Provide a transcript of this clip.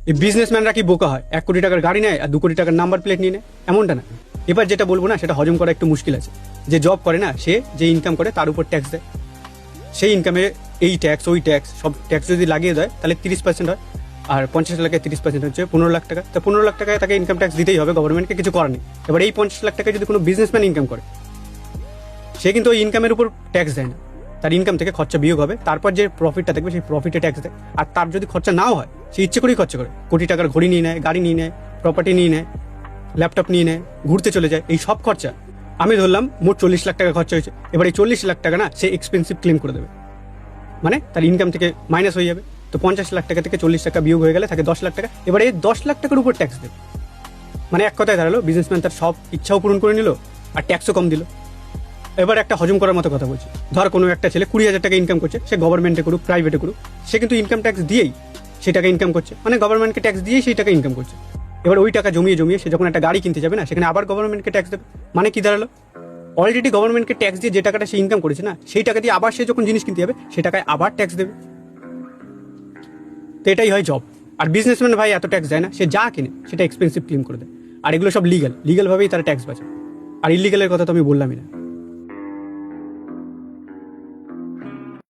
এই বিজনেসম্যানরা কি বোকা হয়? 1 কোটি টাকার গাড়ি নেয় আর 2 কোটি টাকার নাম্বার প্লেট নিয়ে নেয়, এমনটা না। এবার যেটা বলবো না, সেটা হজম করা একটু মুশকিল আছে। যে জব করে না, সে যে ইনকাম করে তার উপর ট্যাক্স দেয়। সেই ইনকামে এই ট্যাক্স ওই ট্যাক্স সব ট্যাক্স যদি লাগিয়ে দেয় তাহলে 30% হয়। আর 50 লাখে 30% হচ্ছে 15 লাখ টাকা। তা 15 লাখ টাকায় তাকে ইনকাম ট্যাক্স দিতেই হবে, গভর্নমেন্টকে কিছু করার নেই। এবার এই 50 লাখ টাকা যদি কোনো বিজনেসম্যান ইনকাম করে, সে কিন্তু ওই ইনকামের উপর ট্যাক্স দেয় না। তার ইনকাম থেকে খরচা বিয়োগ হবে, তারপর যে প্রফিটটা দেখবে সেই প্রফিটে ট্যাক্স দেয়। আর তার যদি খরচা নাও হয়, সে ইচ্ছে করেই খরচা করে, কোটি টাকার ঘড়ি নিয়ে নেয়, গাড়ি নিয়ে নেয়, প্রপার্টি নিয়ে নেয়, ল্যাপটপ নিয়ে নেয়, ঘুরতে চলে যায়। এই সব খরচা আমি ধরলাম মোট 40 লাখ টাকা খরচা হয়েছে। এবার এই 40 লাখ টাকা না সে এক্সপেন্সিভ ক্লেম করে দেবে, মানে তার ইনকাম থেকে মাইনাস হয়ে যাবে। তো 50 লাখ টাকা থেকে 40 টাকা বিয়োগ হয়ে গেলে থাকে 10 লাখ টাকা। এবারে এই 10 লাখ টাকার উপর ট্যাক্স দেবে। মানে এক কথায় দাঁড়ালো, বিজনেসম্যান তার সব ইচ্ছাও পূরণ করে নিল আর ট্যাক্সও কম দিল। এবার একটা হজম করার মতো কথা বলছি। ধর কোনো একটা ছেলে 20,000 টাকা ইনকাম করছে, সে গভর্নমেন্টে করুক প্রাইভেটে করুক, সে কিন্তু ইনকাম ট্যাক্স দিয়েই সেই টাকা ইনকাম করছে, মানে গভর্নমেন্টকে ট্যাক্স দিয়েই সেই টাকা ইনকাম করছে। এবার ওই টাকা জমিয়ে জমিয়ে সে যখন একটা গাড়ি কিনতে যাবে না, সেখানে আবার গভর্নমেন্টকে ট্যাক্স দেবে। মানে কি দাঁড়ালো, অলরেডি গভর্নমেন্টকে ট্যাক্স দিয়ে যে টাকাটা সে ইনকাম করেছে না, সেই টাকা দিয়ে আবার সে যখন জিনিস কিনতে যাবে, সেই টাকায় আবার ট্যাক্স দেবে। তো এটাই হয় জব। আর বিজনেসম্যান ভাই এত ট্যাক্স দেয় না, সে যা কিনে সেটা এক্সপেন্সিভ ক্লেম করে দেয়। আর এগুলো সব লিগাল ভাবেই তারা ট্যাক্স বাঁচে। আর ইলিগালের কথা তো আমি বললামই না।